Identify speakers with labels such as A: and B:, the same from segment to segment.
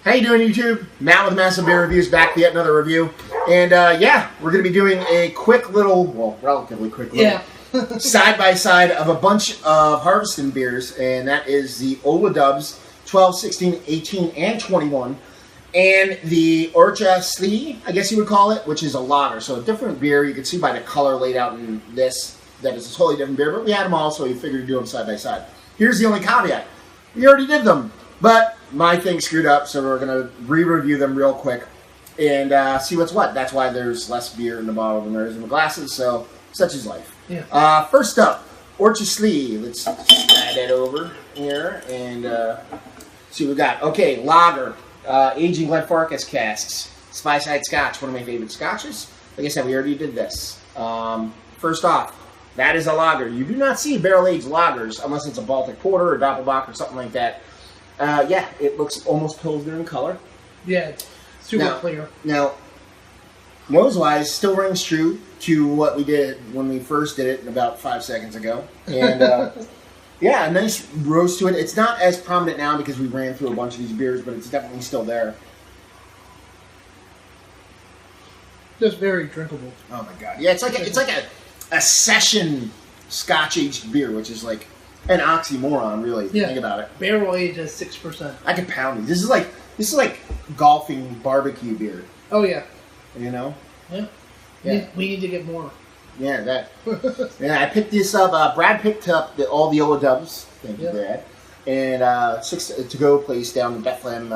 A: How you doing, YouTube? Matt with Massive Beer Reviews, back with yet another review. And yeah, we're going to be doing a quick little, well, relatively quick little, side-by-side of a bunch of Harviestoun beers. And that is the Ola Dubhs 12, 16, 18, and 21. And the Orach Slie, I guess you would call it, which is a lager. So a different beer. You can see by the color laid out in this that it's a totally different beer. But we had them all, so we figured to do them side-by-side. Here's the only caveat. We already did them, but my thing screwed up, so we're going to re-review them real quick and see what's what. That's why there's less beer in the bottle than there is in the glasses, so such is life.
B: Yeah.
A: First up, Orach Slie. Let's slide that over here and see what we got. Okay, lager, aging Glenfarclas casks, Speyside Scotch, one of my favorite scotches. Like I said, we already did this. First off, that is a lager. You do not see barrel-aged lagers unless it's a Baltic Porter or Doppelbock or something like that. Yeah, it looks almost Pilsner in color.
B: Yeah, super clear.
A: Now, nose-wise, still rings true to what we did when we first did it about 5 seconds ago. And, yeah, a nice roast to it. It's not as prominent now because we ran through a bunch of these beers, but it's definitely still there.
B: Just very drinkable.
A: Oh, my God. Yeah, it's like a session Scotch-aged beer, which is like an oxymoron, really. If you think about it.
B: Barrel aged at 6%.
A: I could pound these. This is like golfing barbecue beer.
B: Oh yeah.
A: You know.
B: Yeah. We need to get more.
A: Yeah, that. Yeah, I picked this up. Brad picked up all the Ola Dubhs. Thank you, Brad. And 6 to-go place down in Bethlehem,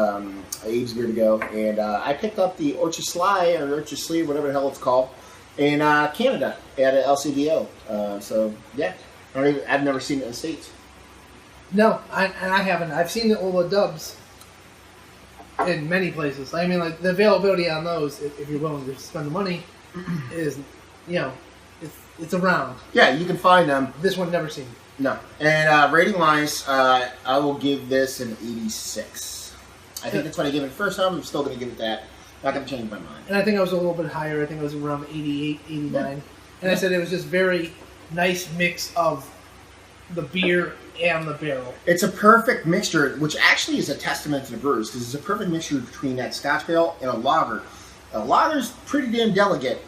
A: Abe's Beer to Go. And I picked up the Orach Slie or Orach Slie, whatever the hell it's called, in Canada at an LCBO. So yeah. I've never seen it in the States.
B: No, I haven't. I've seen the Ola Dubhs in many places. I mean, like, the availability on those, if you're willing to spend the money, is, you know, it's around.
A: Yeah, you can find them.
B: This one, never seen.
A: No. And rating-wise, I will give this an 86. I think that's what I gave it the first time. I'm still going to give it that. Not going to change my mind.
B: And I think I was a little bit higher. I think I was around 88, 89. Yeah. And I said it was just very nice mix of the beer and the barrel.
A: It's a perfect mixture, which actually is a testament to the brewers, because it's a perfect mixture between that Scotch barrel and a lager. A lager's pretty damn delicate,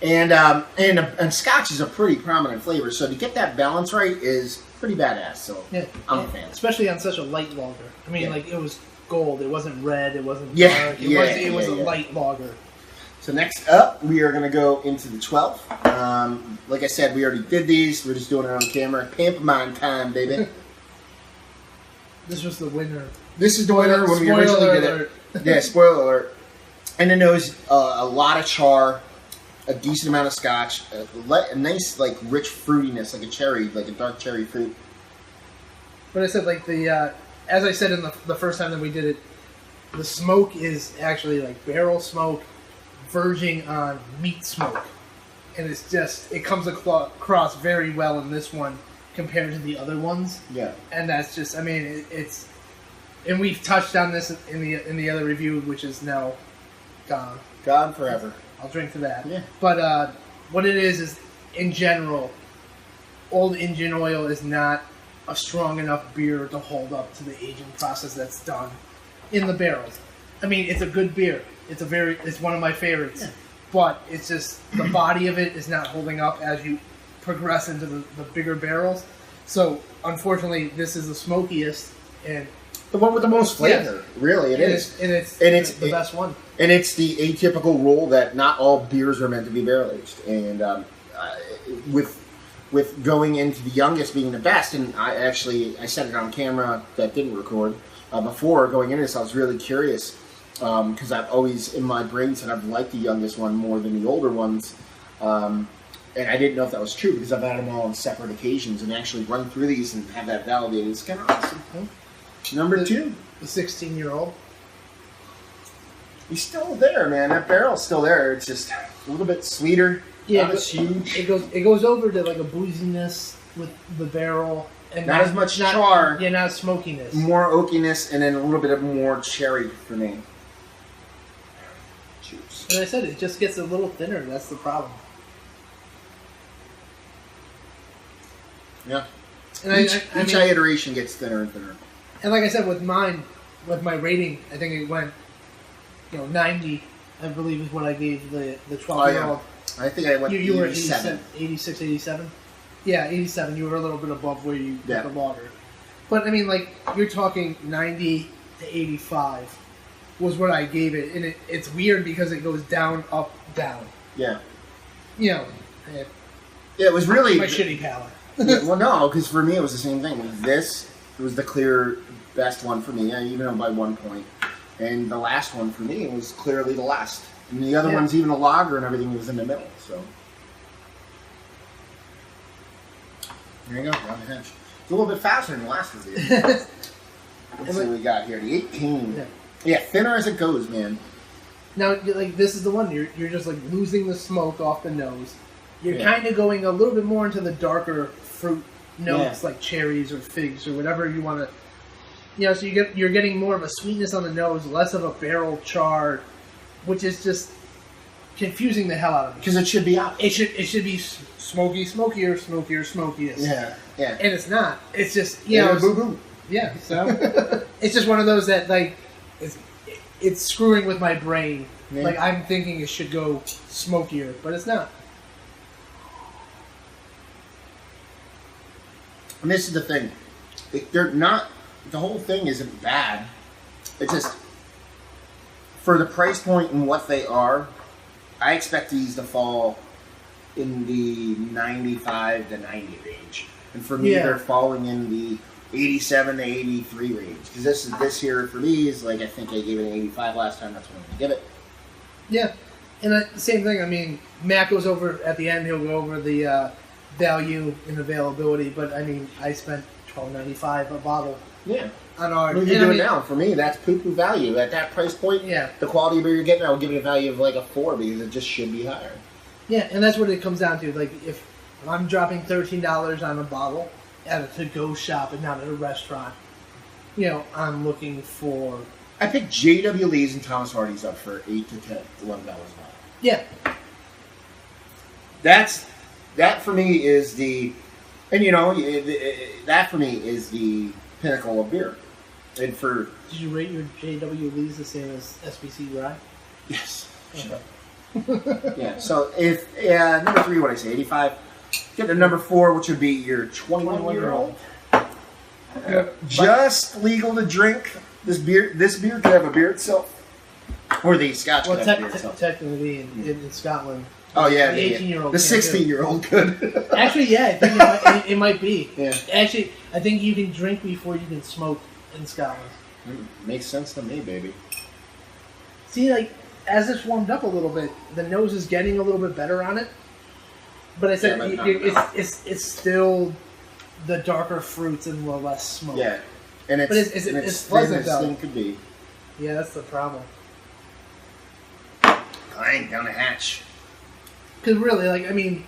A: and Scotch is a pretty prominent flavor. So to get that balance right is pretty badass. So I'm a fan,
B: especially on such a light lager. I mean, like, it was gold. It wasn't red. It wasn't dark. It was a light lager.
A: So next up, we are going to go into the 12. Like I said, we already did these. We're just doing it on camera. Pampamine time, baby.
B: This was the winner.
A: This is the winner when we originally did it. Yeah, spoiler alert. And then there was a lot of char, a decent amount of Scotch, a nice, like, rich fruitiness, like a cherry, like a dark cherry fruit.
B: But I said, like, as I said in the first time that we did it, the smoke is actually, like, barrel smoke, verging on meat smoke, and it comes across very well in this one compared to the other ones.
A: Yeah,
B: and that's just, I mean, and we've touched on this in the other review, which is now gone
A: forever.
B: I'll drink to that.
A: Yeah,
B: but what it is in general, Old Engine Oil is not a strong enough beer to hold up to the aging process that's done in the barrels. I mean, it's a good beer. It's one of my favorites, but it's just the body of it is not holding up as you progress into the bigger barrels. So unfortunately, this is the smokiest and
A: the one with the most flavor. Yes. Really, it is,
B: and it's the best one. And
A: it's the atypical rule that not all beers are meant to be barrel aged. And with going into the youngest being the best, and I said it on camera that didn't record before going into this. I was really curious. Because I've always, in my brain, said I've liked the youngest one more than the older ones. And I didn't know if that was true because I've had them all on separate occasions and actually run through these and have that validated. It's kind of awesome. Number 2.
B: The 16-year-old.
A: He's still there, man. That barrel's still there. It's just a little bit sweeter.
B: Yeah,
A: not as huge.
B: It goes over to like a booziness with the barrel. And
A: not as much char.
B: Yeah, not smokiness.
A: More oakiness and then a little bit of more cherry for me.
B: As I said, it just gets a little thinner. That's the problem.
A: Yeah.
B: And
A: each iteration gets thinner and thinner.
B: And like I said, with mine, with my rating, I think it went, 90, I believe is what I gave the 12-year-old.
A: I think I went
B: You were
A: 87.
B: 86, 87? Yeah, 87. You were a little bit above where you got the lager. But, I mean, like, you're talking 90 to 85 was what I gave it. And it's weird because it goes down, up, down.
A: Yeah.
B: Yeah,
A: it was really...
B: My shitty palate.
A: Well, no, because for me it was the same thing. This was the clear best one for me, even though by 1 point. And the last one for me was clearly the last. And the other one's even a lager and everything was in the middle, so... There you go, down the hedge. It's a little bit faster than the last review. Let's see what we got here. The 18. Yeah, thinner as it goes, man.
B: Now, like, this is the one. You're just, like, losing the smoke off the nose. You're kind of going a little bit more into the darker fruit notes, like cherries or figs or whatever you want to... so you're getting more of a sweetness on the nose, less of a barrel char, which is just confusing the hell out of me.
A: Because it should be out.
B: It should be smoky, smokier, smokier, smokiest.
A: Yeah.
B: And it's not. It's just,
A: boo-boo.
B: Yeah, so... it's just one of those that, like, it's screwing with my brain. Yeah. Like, I'm thinking it should go smokier, but it's not.
A: And this is the thing. They're not... The whole thing isn't bad. It's just... For the price point and what they are, I expect these to fall in the 95 to 90 range. And for me, they're falling in the 87 to 83 range. Because this here, for me, is like, I think I gave it an 85 last time. That's what I'm going to give it.
B: Yeah. And the same thing. I mean, Matt goes over, at the end, he'll go over the... value and availability, but I mean, I spent $12.95 a bottle.
A: Yeah.
B: On ours.
A: What are you doing now? For me, that's poo-poo value. At that price point, the quality of beer you're getting, I would give it a value of like a 4 because it just should be higher.
B: Yeah, and that's what it comes down to. Like, if I'm dropping $13 on a bottle at a to-go shop and not at a restaurant, I'm looking for...
A: I picked J.W. Lee's and Thomas Hardy's up for $8 to $10, $11 a bottle.
B: Yeah.
A: That for me is the, and that for me is the pinnacle of beer. And for...
B: Did you rate your J.W. Lee's the same as SBC Rye?
A: Yes. Okay. Yeah, so number 3, what I say, 85. Get to number 4, which would be your 21-year-old. Just legal to drink. This beer could have a beer itself. Or the Scotch could have a beer itself.
B: Technically, in Scotland...
A: Oh, yeah.
B: The 18-year-old.
A: The 16-year-old could.
B: Actually, yeah, I think it might be.
A: Yeah.
B: Actually, I think you can drink before you can smoke in Scotland.
A: Makes sense to me, baby.
B: See, like, as it's warmed up a little bit, the nose is getting a little bit better on it. But I said it's still the darker fruits and the less smoke.
A: Yeah. And it's
B: pleasant,
A: though. Thing could be.
B: Yeah, that's the problem.
A: Clang down the hatch.
B: Because really, like, I mean,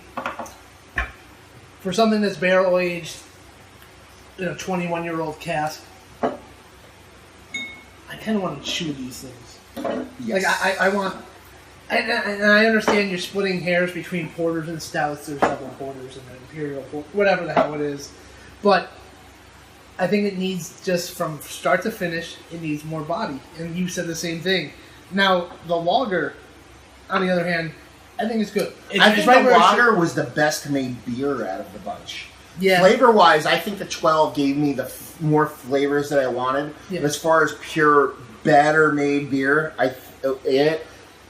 B: for something that's barrel aged in a 21-year-old cask, I kind of want to chew these things.
A: Yes.
B: Like, I want, and I understand you're splitting hairs between porters and stouts. There's double porters and imperial porter, whatever the hell it is, but I think it needs, just from start to finish, it needs more body. And you said the same thing. Now, the lager, on the other hand, I think it's good.
A: I think the lager was the best made beer out of the bunch.
B: Yeah.
A: Flavor-wise, I think the 12 gave me the more flavors that I wanted.
B: Yeah.
A: But as far as pure, better made beer,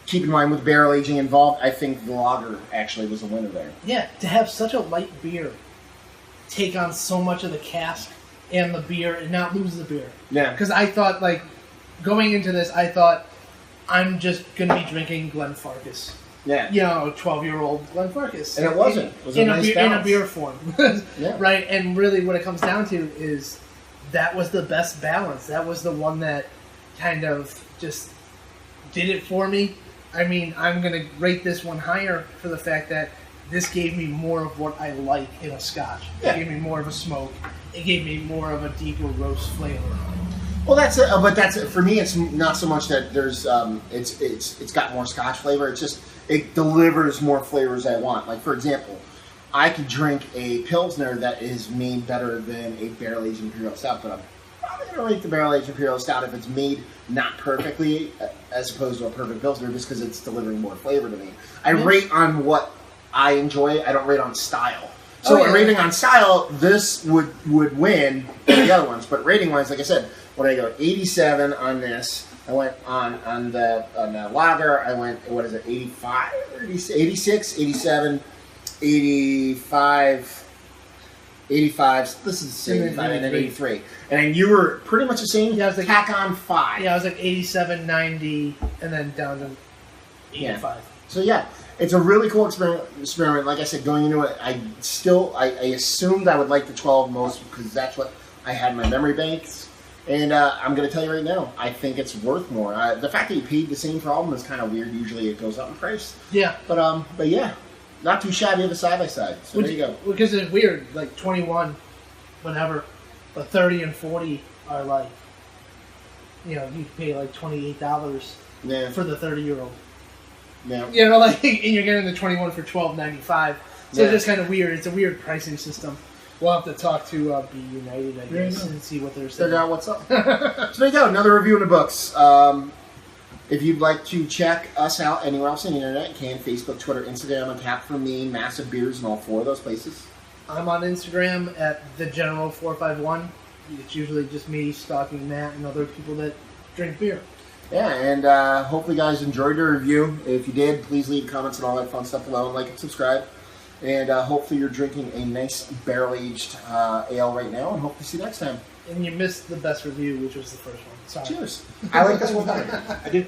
A: keep in mind with barrel aging involved, I think the lager actually was a winner there.
B: Yeah, to have such a light beer take on so much of the cask and the beer and not lose the beer.
A: Yeah.
B: Because I thought, like, going into this, I thought, I'm just going to be drinking Glenfarclas.
A: Yeah.
B: 12-year-old Glenfarclas.
A: And it wasn't. It was a nice balance.
B: In a beer form.
A: Yeah.
B: Right? And really what it comes down to is that was the best balance. That was the one that kind of just did it for me. I mean, I'm going to rate this one higher for the fact that this gave me more of what I like in a Scotch.
A: Yeah.
B: It gave me more of a smoke. It gave me more of a deeper roast flavor.
A: Well, that's for me. It's not so much that there's it's got more Scotch flavor. It's just it delivers more flavors I want. Like, for example, I could drink a Pilsner that is made better than a barrel aged imperial stout, but probably going to rate the barrel-aged Imperial Stout if it's made not perfectly, as opposed to a perfect Pilsner, just because it's delivering more flavor to me. I rate on what I enjoy. I don't rate on style. So rating on style, this would win the other ones. But rating-wise, like I said, when I go 87 on this, I went on the lager, I went, 85, 86, 87, 85, 85, this is 85, and then 83. And you were pretty much the same,
B: I was like,
A: tack on 5.
B: Yeah, I was like 87, 90, and then down to 85.
A: Yeah. So yeah, it's a really cool experiment. Like I said, going into it, I assumed I would like the 12 most because that's what I had in my memory banks. And I'm going to tell you right now, I think it's worth more. The fact that you paid the same for all of them is kind of weird. Usually it goes up in price.
B: Yeah.
A: But yeah, not too shabby of a side-by-side. So there you go.
B: Because it's weird, like 21, whatever, but 30 and 40 are like, you pay like $28 for the 30-year-old.
A: Yeah.
B: Like, and you're getting the 21 for $12.95. So it's just kind of weird. It's a weird pricing system. We'll have to talk to Be United, I guess, and see what they're saying.
A: Figure out what's up. So there you go, another review in the books. If you'd like to check us out anywhere else on the internet, you can. Facebook, Twitter, Instagram, and Tap for Me, Massive Beers in all 4 of those places.
B: I'm on Instagram at TheGeneral451. It's usually just me stalking Matt and other people that drink beer.
A: Yeah, and hopefully you guys enjoyed the review. If you did, please leave comments and all that fun stuff below, and like and subscribe. And hopefully you're drinking a nice barrel-aged ale right now, and hope to see you next time.
B: And you missed the best review, which was the first one. Sorry.
A: Cheers. I like this one better.
C: I did.